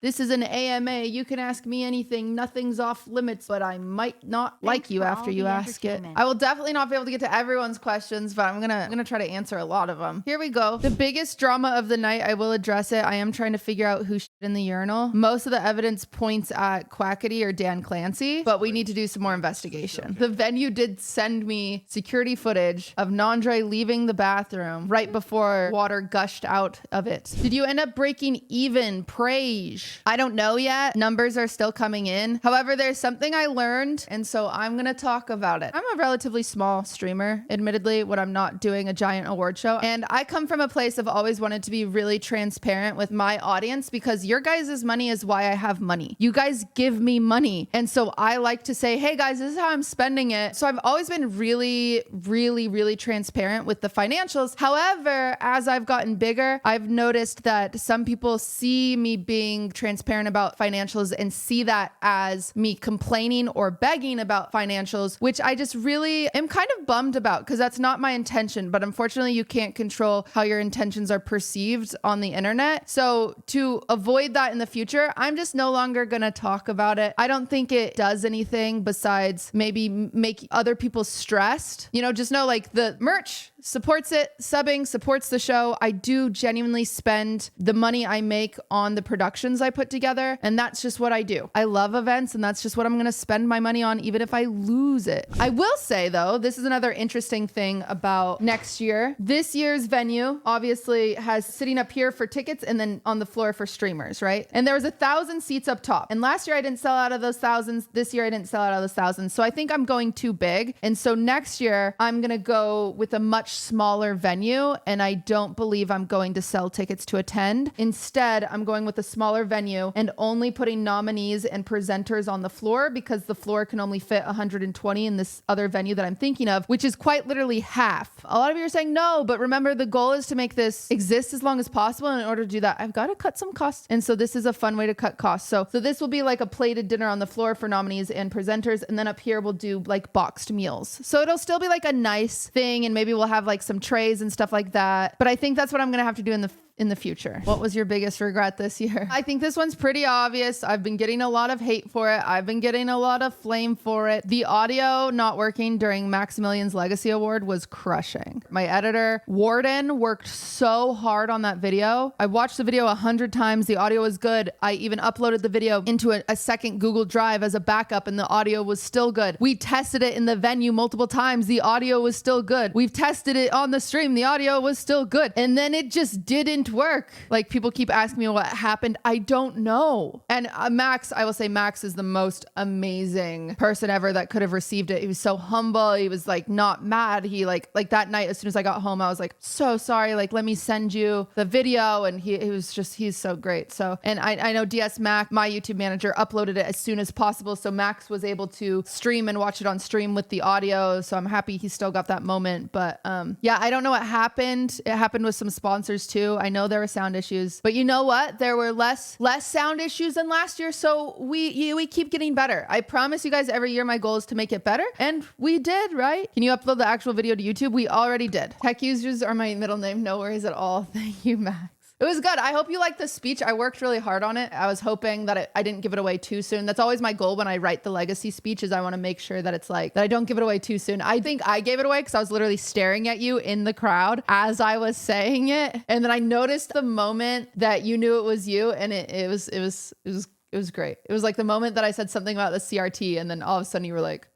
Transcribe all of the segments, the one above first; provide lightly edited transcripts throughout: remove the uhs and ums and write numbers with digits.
This is an AMA. You can ask me anything. Nothing's off limits, but I might not like you after you ask it. I will definitely not be able to get to everyone's questions, but I'm gonna try to answer a lot of them. Here we go. The biggest drama of the night, I will address it. I am trying to figure out who shit in the urinal. Most of the evidence points at Quackity or Dan Clancy, but we need to do some more investigation. The venue did send me security footage of Nandre leaving the bathroom right before water gushed out of it. Did you end up breaking even? Prezoh. I don't know yet. Numbers are still coming in. However, there's something I learned, and so I'm gonna talk about it. I'm a relatively small streamer, admittedly, when I'm not doing a giant award show. And I come from a place of always wanted to be really transparent with my audience because your guys' money is why I have money. You guys give me money. And so I like to say, hey guys, this is how I'm spending it. So I've always been really, really, really transparent with the financials. However, as I've gotten bigger, I've noticed that some people see me being transparent about financials and see that as me complaining or begging about financials, which I just really am kind of bummed about because that's not my intention. But unfortunately, you can't control how your intentions are perceived on the internet. So to avoid that in the future, I'm just no longer going to talk about it. I don't think it does anything besides maybe make other people stressed. You know, just know like the merch supports it, subbing supports the show. I do genuinely spend the money I make on the productions I put together, and that's just what I do. I love events, and that's just what I'm going to spend my money on, even if I lose it. I will say though, this is another interesting thing about next year. This year's venue obviously has sitting up here for tickets and then on the floor for streamers, right? And there was 1,000 seats up top. And last year I didn't sell out of those thousands. This year I didn't sell out of those thousands. So I think I'm going too big. And so next year I'm going to go with a much smaller venue, and I don't believe I'm going to sell tickets to attend. Instead, I'm going with a smaller venue and only putting nominees and presenters on the floor because the floor can only fit 120 in this other venue that I'm thinking of, which is quite literally half. A lot of you are saying no, but remember the goal is to make this exist as long as possible. And in order to do that, I've got to cut some costs. And so this is a fun way to cut costs. So this will be like a plated dinner on the floor for nominees and presenters. And then up here, we'll do like boxed meals. So it'll still be like a nice thing. And maybe we'll have like some trays and stuff like that. But I think that's what I'm going to have to do in the future. What was your biggest regret this year? I think this one's pretty obvious. I've been getting a lot of hate for it. I've been getting a lot of flame for it. The audio not working during Maximilian's Legacy Award was crushing. My editor, Warden, worked so hard on that video. I watched the video 100 times. The audio was good. I even uploaded the video into a second Google Drive as a backup, and the audio was still good. We tested it in the venue multiple times. The audio was still good. We've tested it on the stream. The audio was still good. And then it just didn't work. Like people keep asking me what happened. I don't know. And Max, I will say Max is the most amazing person ever that could have received it. He was so humble. He was like not mad. He like that night, as soon as I got home, I was like, so sorry. Like, let me send you the video. And he's so great. So, and I know DS Mac, my YouTube manager, uploaded it as soon as possible. So Max was able to stream and watch it on stream with the audio. So I'm happy he still got that moment. But yeah, I don't know what happened. It happened with some sponsors too. I know there were sound issues, but you know what? There were less sound issues than last year. So we keep getting better. I promise you guys every year my goal is to make it better. And we did, right? Can you upload the actual video to YouTube? We already did. Tech users are my middle name. No worries at all. Thank you, Max. It was good. I hope you liked the speech. I worked really hard on it. I was hoping that I didn't give it away too soon. That's always my goal when I write the legacy speech, is I want to make sure that it's like that I don't give it away too soon. I think I gave it away because I was literally staring at you in the crowd as I was saying it. And then I noticed the moment that you knew it was you, and it was great. It was like the moment that I said something about the CRT, and then all of a sudden you were like,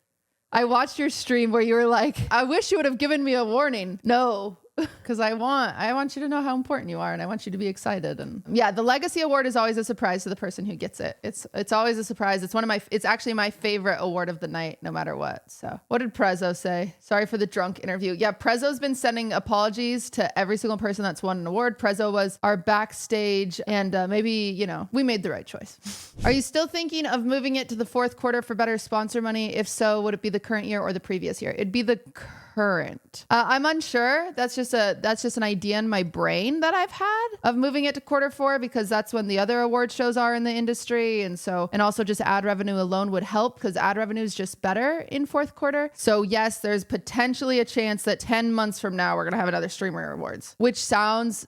I watched your stream where you were like, I wish you would have given me a warning. No. Because I want you to know how important you are, and I want you to be excited. And yeah, the Legacy Award is always a surprise to the person who gets it. It's always a surprise. It's actually my favorite award of the night, no matter what. So what did Prezoh say? Sorry for the drunk interview. Yeah, Prezoh's been sending apologies to every single person that's won an award. Prezoh was our backstage, and maybe, we made the right choice. Are you still thinking of moving it to the fourth quarter for better sponsor money? If so, would it be the current year or the previous year? It'd be the current. I'm unsure. That's just an idea in my brain that I've had of moving it to Q4, because that's when the other award shows are in the industry. And also just ad revenue alone would help, because ad revenue is just better in fourth quarter. So yes, there's potentially a chance that 10 months from now, we're going to have another streamer awards, which sounds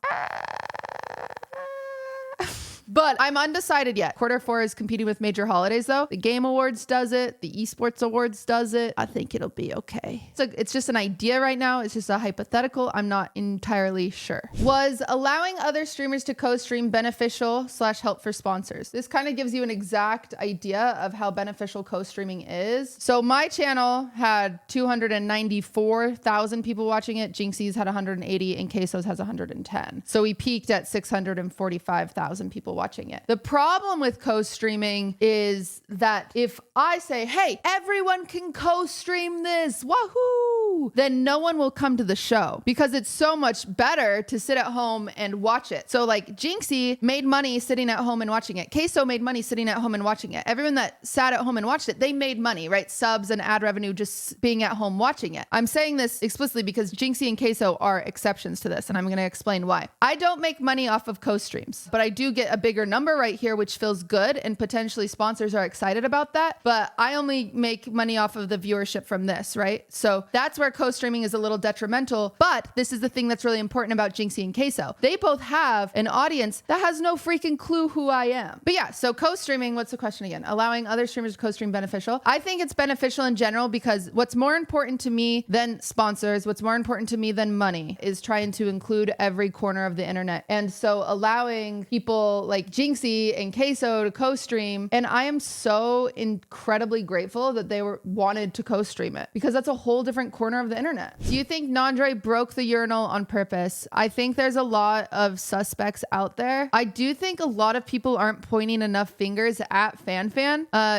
But I'm undecided yet. Quarter 4 is competing with major holidays though. The Game Awards does it. The Esports Awards does it. I think it'll be okay. So it's just an idea right now. It's just a hypothetical. I'm not entirely sure. Was allowing other streamers to co-stream beneficial / help for sponsors? This kind of gives you an exact idea of how beneficial co-streaming is. So my channel had 294,000 people watching it. Jinxie's had 180 and Queso's has 110. So we peaked at 645,000 people watching it. The problem with co-streaming is that if I say, hey, everyone can co-stream this, wahoo, then no one will come to the show because it's so much better to sit at home and watch it. So like Jinxie made money sitting at home and watching it. Queso made money sitting at home and watching it. Everyone that sat at home and watched it, they made money, right? Subs and ad revenue just being at home watching it. I'm saying this explicitly because Jinxie and Queso are exceptions to this, and I'm going to explain why. I don't make money off of co-streams, but I do get a bigger number right here, which feels good, and potentially sponsors are excited about that. But I only make money off of the viewership from this, right? So that's where co-streaming is a little detrimental. But this is the thing that's really important about Jinxie and Queso. They both have an audience that has no freaking clue who I am. But yeah, so co-streaming, what's the question again? Allowing other streamers to co-stream beneficial? I think it's beneficial in general because what's more important to me than sponsors, what's more important to me than money is trying to include every corner of the internet. And so allowing people like Jinxie and Queso to co-stream, and I am so incredibly grateful that they wanted to co-stream it because that's a whole different corner of the internet. Do you think Nandre broke the urinal on purpose? I think there's a lot of suspects out there. I do think a lot of people aren't pointing enough fingers at Fan.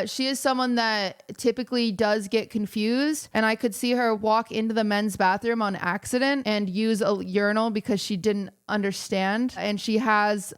She is someone that typically does get confused, and I could see her walk into the men's bathroom on accident and use a urinal because she didn't understand, and she has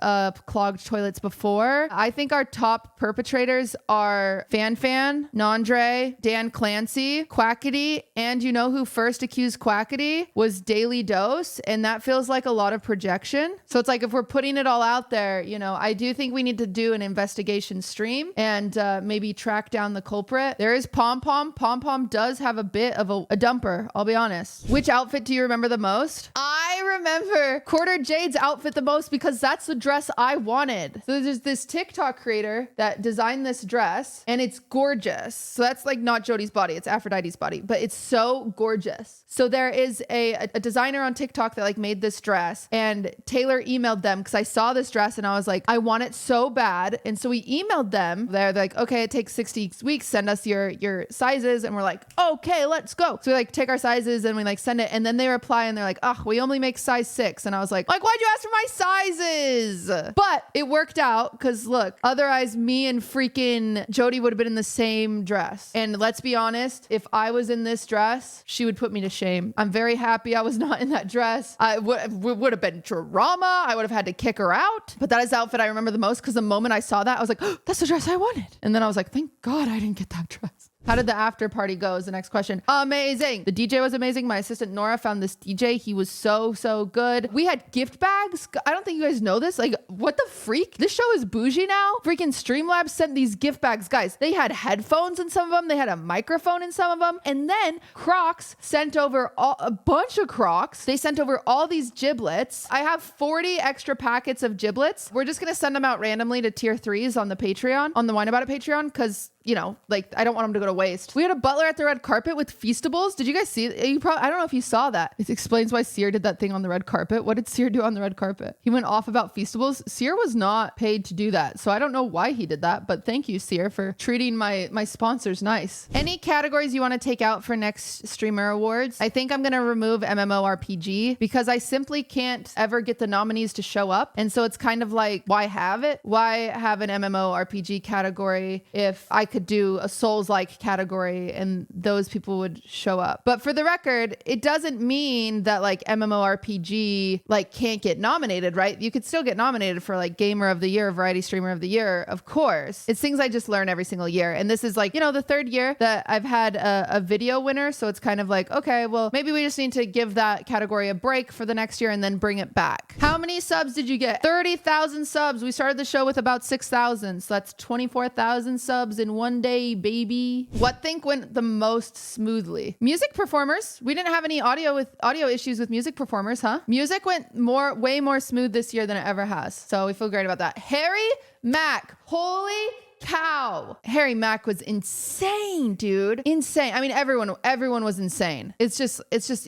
clogged toilets before. I think our top perpetrators are Fan, Nandre, Dan Clancy, Quackity, and you know who first accused Quackity was Daily Dose, and that feels like a lot of projection. So it's like if we're putting it all out there, you know, I do think we need to do an investigation stream and maybe track down the culprit. There is Pom Pom. Pom Pom does have a bit of a dumper, I'll be honest. Which outfit do you remember the most? I remember Quarter Jade's outfit the most because that's the dress I wanted. So there's this TikTok creator that designed this dress and it's gorgeous. So that's like not Jodie's body, it's Aphrodite's body, but it's so gorgeous. So there is a designer on TikTok that like made this dress, and Taylor emailed them because I saw this dress and I was like, I want it so bad. And so we emailed them. They're like, okay, it takes 60 weeks. Send us your sizes. And we're like, okay, let's go. So we like take our sizes and we like send it. And then they reply and they're like, oh, we only make size 6. And I was like, why'd you ask for my sizes? But it worked out because look, otherwise me and freaking Jodie would have been in the same dress. And let's be honest, if I was in this dress, she would put me to shame. I'm very happy I was not in that dress. I would have been drama. I would have had to kick her out. But that is the outfit I remember the most because the moment I saw that, I was like, oh, that's the dress I wanted. And then I was like, thank God I didn't get that dress. How did the after party go is the next question. Amazing. The DJ was amazing. My assistant Nora found this DJ. He was so good. We had gift bags. I don't think you guys know this. Like, what the freak? This show is bougie now. Freaking Streamlabs sent these gift bags. Guys, they had headphones in some of them. They had a microphone in some of them. And then Crocs sent over a bunch of Crocs. They sent over all these giblets. I have 40 extra packets of giblets. We're just going to send them out randomly to tier 3s on the Patreon, on the Wine About It Patreon, because you know, like I don't want them to go to waste. We had a butler at the red carpet with Feastables. Did you guys see it? I don't know if you saw that. It explains why Seer did that thing on the red carpet. What did Seer do on the red carpet? He went off about Feastables. Seer was not paid to do that. So I don't know why he did that, but thank you, Seer, for treating my sponsors nice. Any categories you want to take out for next streamer awards? I think I'm going to remove MMORPG because I simply can't ever get the nominees to show up. And so it's kind of like, why have it? Why have an MMORPG category if I could do a Souls-like category and those people would show up? But for the record, it doesn't mean that like MMORPG like can't get nominated, right? You could still get nominated for like Gamer of the Year, Variety Streamer of the Year, of course. It's things I just learn every single year. And this is like, you know, the 3rd year that I've had a video winner. So it's kind of like, okay, well, maybe we just need to give that category a break for the next year and then bring it back. How many subs did you get? 30,000 subs. We started the show with about 6,000. So that's 24,000 subs in one day, baby. What think went the most smoothly? Music performers. We didn't have any audio issues with music performers, huh? Music went way more smooth this year than it ever has. So we feel great about that. Harry Mack. Holy cow. Harry Mack was insane, dude. Insane. I mean, everyone was insane. It's just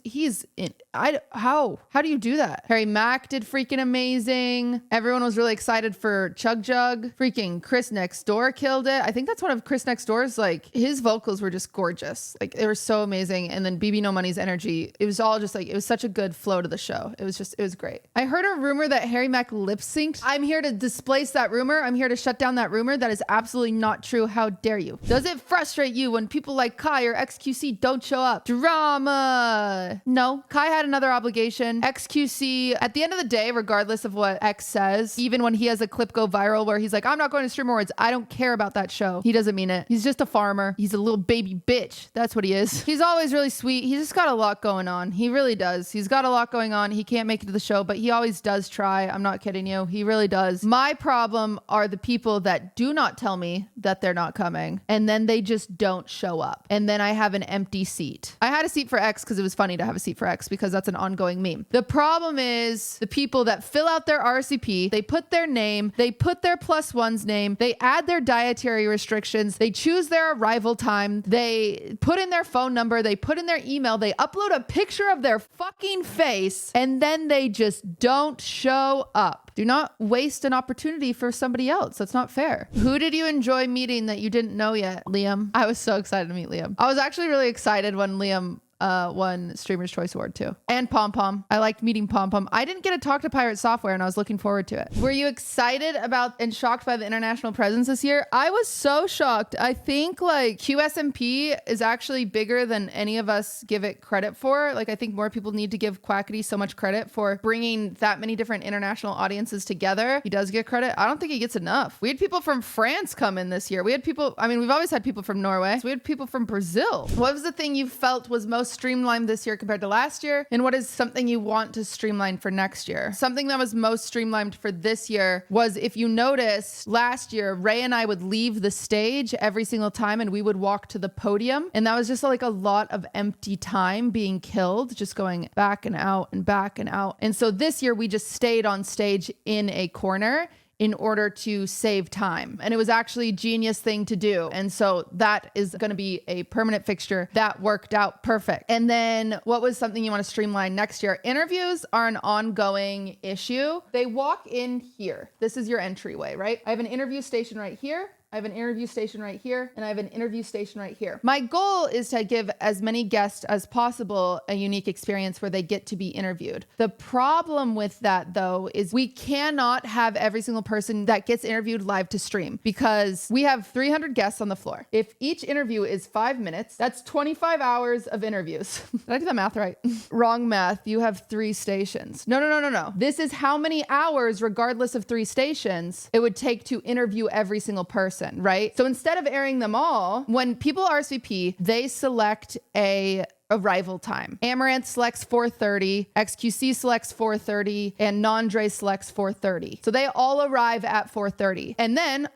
he's in. How do you do that? Harry Mack did freaking amazing. Everyone was really excited for Chug Jug. Freaking Chris Next Door killed it. I think that's one of Chris Next Door's, like, his vocals were just gorgeous. Like, they were so amazing. And then BB No Money's energy. It was all just like, it was such a good flow to the show. It was great. I heard a rumor that Harry Mack lip synced. I'm here to displace that rumor. I'm here to shut down that rumor. That is absolutely not true. How dare you? Does it frustrate you when people like Kai or XQC don't show up? Drama. No, Kai had another obligation. XQC, at the end of the day, regardless of what X says, even when he has a clip go viral where he's like, I'm not going to Stream Awards, I don't care about that show. He doesn't mean it. He's just a farmer. He's a little baby bitch. That's what he is. He's always really sweet. He's just got a lot going on. He really does. He's got a lot going on. He can't make it to the show, but he always does try. I'm not kidding you. He really does. My problem are the people that do not tell me that they're not coming, and then they just don't show up. And then I have an empty seat. I had a seat for X because it was funny to have a seat for X because that's an ongoing meme. The problem is the people that fill out their RSVP, they put their name, they put their +1's name, they add their dietary restrictions, they choose their arrival time, they put in their phone number, they put in their email, they upload a picture of their fucking face, and then they just don't show up. Do not waste an opportunity for somebody else. That's not fair. Who did you enjoy meeting that you didn't know yet? Liam. I was so excited to meet Liam. I was actually really excited when Liam won Streamer's Choice Award too. And Pom Pom. I liked meeting Pom Pom. I didn't get to talk to Pirate Software and I was looking forward to it. Were you excited about and shocked by the international presence this year? I was so shocked. I think like QSMP is actually bigger than any of us give it credit for. Like I think more people need to give Quackity so much credit for bringing that many different international audiences together. He does get credit. I don't think he gets enough. We had people from France come in this year. We had people, I mean, we've always had people from Norway. So we had people from Brazil. What was the thing you felt was most streamlined this year compared to last year? And what is something you want to streamline for next year? Something that was most streamlined for this year was, if you noticed, last year, Ray and I would leave the stage every single time and we would walk to the podium. And that was just like a lot of empty time being killed, just going back and out and back and out. And so this year we just stayed on stage in a corner in order to save time. And it was actually a genius thing to do. And so that is gonna be a permanent fixture. That worked out perfect. And then what was something you wanna streamline next year? Interviews are an ongoing issue. They walk in here. This is your entryway, right? I have an interview station right here. I have an interview station right here, and I have an interview station right here. My goal is to give as many guests as possible a unique experience where they get to be interviewed. The problem with that, though, is we cannot have every single person that gets interviewed live to stream because we have 300 guests on the floor. If each interview is 5 minutes, that's 25 hours of interviews. Did I do that math right? Wrong math. You have 3 stations. No. This is how many hours, regardless of 3 stations, it would take to interview every single person. Right? So instead of airing them all, when people RSVP, they select a arrival time. Amaranth selects 4:30, XQC selects 4:30, and Nandre selects 4:30. So they all arrive at 4:30. And then,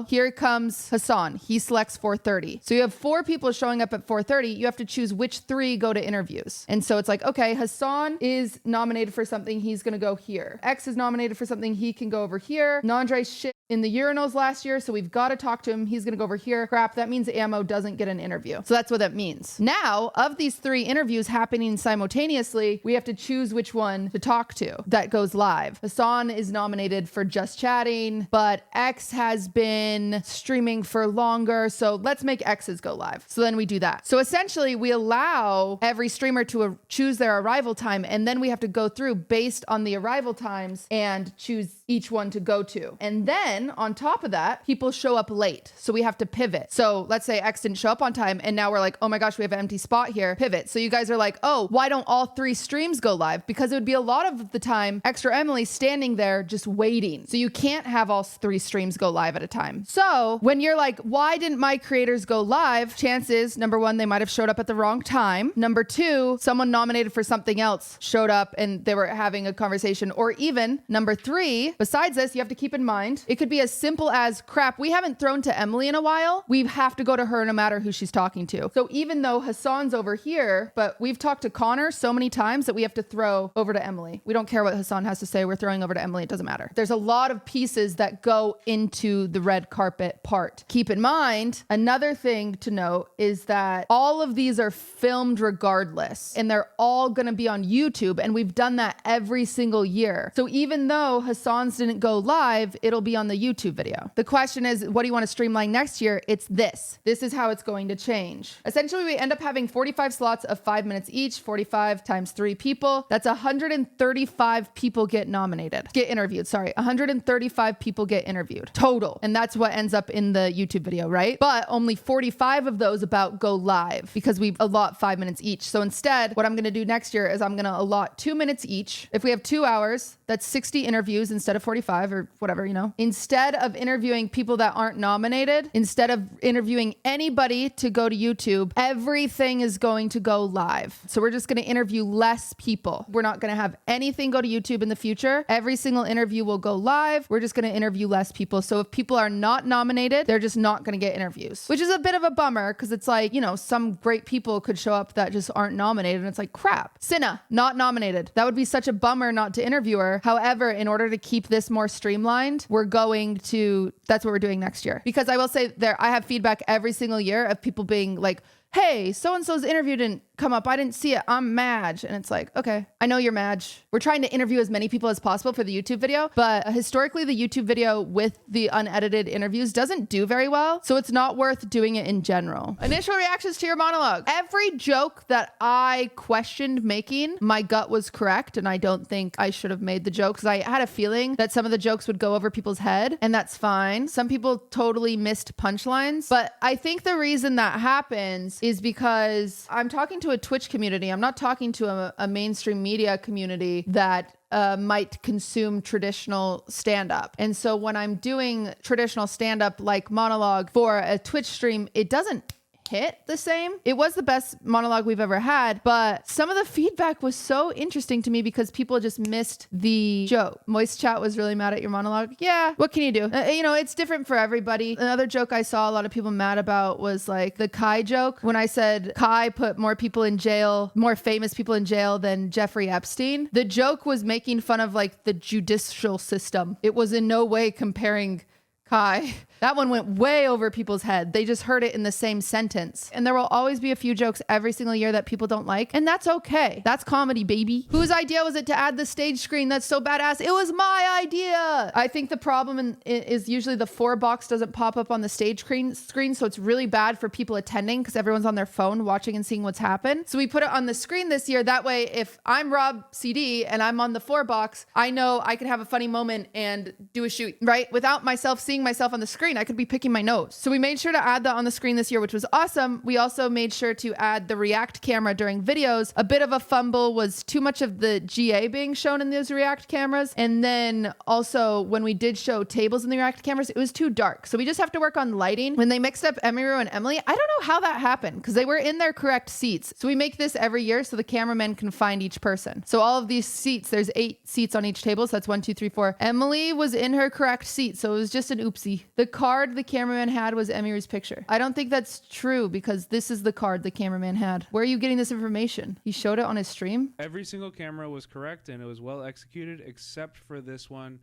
here comes Hassan. He selects 4:30. So you have 4 people showing up at 4:30. You have to choose which 3 go to interviews. And so it's like, okay, Hassan is nominated for something. He's going to go here. X is nominated for something. He can go over here. Nandre's shit in the urinals last year. So we've got to talk to him. He's going to go over here. Crap. That means Ammo doesn't get an interview. So that's what that means. Now, of these 3 interviews happening simultaneously, we have to choose which one to talk to that goes live. Hassan is nominated for just chatting, but X has been streaming for longer. So let's make X's go live. So then we do that. So essentially we allow every streamer to choose their arrival time. And then we have to go through based on the arrival times and choose each one to go to. And then on top of that, people show up late. So we have to pivot. So let's say X didn't show up on time and now we're like, oh my gosh, we have an empty spot here. Pivot. So you guys are like, oh, why don't all 3 streams go live? Because it would be a lot of the time Extra Emily standing there just waiting. So you can't have all 3 streams go live at a time. So when you're like, why didn't my creators go live? Chances, number 1, they might have showed up at the wrong time. Number 2, someone nominated for something else showed up and they were having a conversation. Or even number 3, Besides this, you have to keep in mind, it could be as simple as, crap, we haven't thrown to Emily in a while. We have to go to her no matter who she's talking to. So even though Hassan's over here, but we've talked to Connor so many times that we have to throw over to Emily. We don't care what Hassan has to say. We're throwing over to Emily. It doesn't matter. There's a lot of pieces that go into the red carpet part. Keep in mind, another thing to note is that all of these are filmed regardless, and they're all going to be on YouTube. And we've done that every single year. So even though Hassan's didn't go live, it'll be on the YouTube video. The question is, what do you want to streamline next year? It's this. This is how it's going to change. Essentially, we end up having 45 slots of 5 minutes each, 45 times 3 people. That's 135 people get interviewed. 135 people get interviewed total. And that's what ends up in the YouTube video, right? But only 45 of those about go live because we allot 5 minutes each. So instead, what I'm going to do next year is I'm going to allot 2 minutes each. If we have 2 hours, that's 60 interviews instead of 45 or whatever, Instead of interviewing people that aren't nominated, instead of interviewing anybody to go to YouTube, everything is going to go live. So we're just going to interview less people. We're not going to have anything go to YouTube in the future. Every single interview will go live. We're just going to interview less people. So if people are not nominated, they're just not going to get interviews, which is a bit of a bummer because it's like, some great people could show up that just aren't nominated. And it's like, crap, Cinna, not nominated. That would be such a bummer not to interview her. However, in order to keep this more streamlined, that's what we're doing next year. Because I will say I have feedback every single year of people being like, hey, so-and-so's interview didn't come up. I didn't see it. I'm Madge. And it's like, okay, I know you're Madge. We're trying to interview as many people as possible for the YouTube video, but historically the YouTube video with the unedited interviews doesn't do very well. So it's not worth doing it in general. Initial reactions to your monologue. Every joke that I questioned making, my gut was correct. And I don't think I should have made the joke because I had a feeling that some of the jokes would go over people's head, and that's fine. Some people totally missed punchlines, but I think the reason that happens is because I'm talking to a Twitch community. I'm not talking to a mainstream media community that might consume traditional stand-up. And so when I'm doing traditional stand-up like monologue for a Twitch stream, it doesn't hit the same. It was the best monologue we've ever had, but some of the feedback was so interesting to me because people just missed the joke. Moist Chat was really mad at your monologue. Yeah, what can you do? It's different for everybody. Another joke I saw a lot of people mad about was like the Kai joke. When I said Kai put more people in jail, more famous people in jail than Jeffrey Epstein, the joke was making fun of like the judicial system. It was in no way comparing Kai. That one went way over people's head. They just heard it in the same sentence. And there will always be a few jokes every single year that people don't like. And that's okay. That's comedy, baby. Whose idea was it to add the stage screen? That's so badass. It was my idea. I think the problem is usually the 4 box doesn't pop up on the stage screen. So it's really bad for people attending because everyone's on their phone watching and seeing what's happened. So we put it on the screen this year. That way, if I'm Rob CD and I'm on the 4 box, I know I can have a funny moment and do a shoot, right? Without myself seeing myself on the screen, I could be picking my nose. So we made sure to add that on the screen this year, which was awesome. We also made sure to add the React camera during videos. A bit of a fumble was too much of the GA being shown in those React cameras. And then also when we did show tables in the React cameras, it was too dark. So we just have to work on lighting. When they mixed up Emiru and Emily, I don't know how that happened because they were in their correct seats. So we make this every year so the cameraman can find each person. So all of these seats, there's 8 seats on each table. So that's 1, 2, 3, 4. Emily was in her correct seat. So it was just an oopsie. The card the cameraman had was Emiru's picture. I don't think that's true because this is the card the cameraman had. Where are you getting this information? He showed it on his stream? Every single camera was correct and it was well executed except for this one.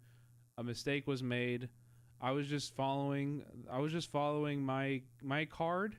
A mistake was made. I was just following my card.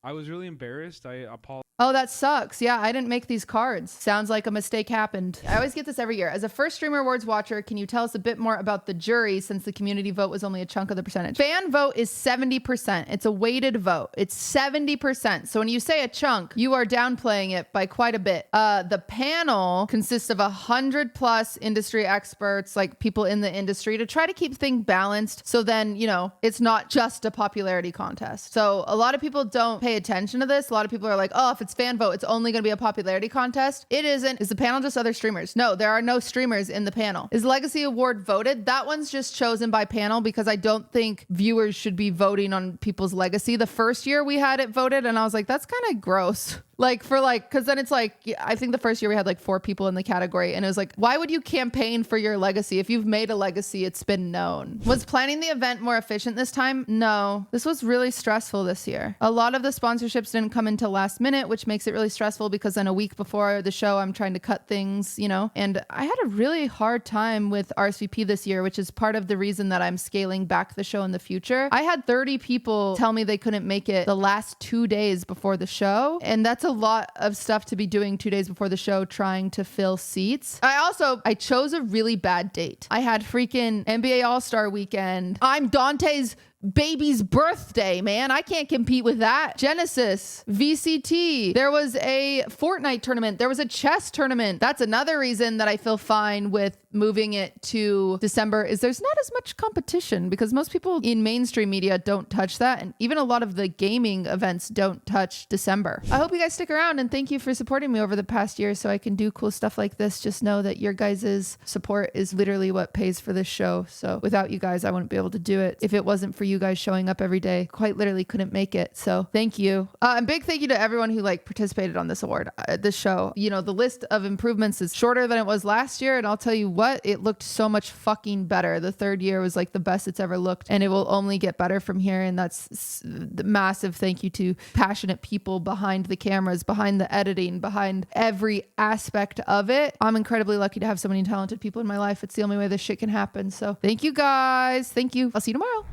I was really embarrassed. I apologize. Oh, that sucks. Yeah, I didn't make these cards. Sounds like a mistake happened. I always get this every year. As a first Streamer Awards watcher, can you tell us a bit more about the jury since the community vote was only a chunk of the percentage? Fan vote is 70%. It's a weighted vote. It's 70%. So when you say a chunk, you are downplaying it by quite a bit. The panel consists of 100+ industry experts, like people in the industry, to try to keep things balanced. So then, it's not just a popularity contest. So a lot of people don't pay attention to this. A lot of people are like, oh, if it's fan vote, it's only going to be a popularity contest. It isn't. Is the panel just other streamers? No, there are no streamers in the panel. Is Legacy Award voted? That one's just chosen by panel because I don't think viewers should be voting on people's legacy. The first year we had it voted and I was like, that's kind of gross. Because then it's like, I think the first year we had like 4 people in the category, and it was like, why would you campaign for your legacy? If you've made a legacy, it's been known. Was planning the event more efficient this time? No, this was really stressful this year. A lot of the sponsorships didn't come until last minute, which makes it really stressful because then a week before the show, I'm trying to cut things, and I had a really hard time with RSVP this year, which is part of the reason that I'm scaling back the show in the future. I had 30 people tell me they couldn't make it the last 2 days before the show, and that's a lot of stuff to be doing 2 days before the show trying to fill seats. I chose a really bad date. I had freaking NBA All-Star weekend. I'm Dante's baby's birthday, man. I can't compete with that. Genesis, VCT. There was a Fortnite tournament. There was a chess tournament. That's another reason that I feel fine with moving it to December, is there's not as much competition because most people in mainstream media don't touch that. And even a lot of the gaming events don't touch December. I hope you guys stick around, and thank you for supporting me over the past year so I can do cool stuff like this. Just know that your guys' support is literally what pays for this show. So without you guys, I wouldn't be able to do it. If it wasn't for you guys showing up every day, quite literally couldn't make it. So thank you. And big thank you to everyone who participated on this award, this show. The list of improvements is shorter than it was last year. And I'll tell you what, it looked so much fucking better. The third year was like the best it's ever looked, and it will only get better from here. And that's the massive thank you to passionate people behind the cameras, behind the editing, behind every aspect of it. I'm incredibly lucky to have so many talented people in my life. It's the only way this shit can happen. So thank you guys. Thank you. I'll see you tomorrow.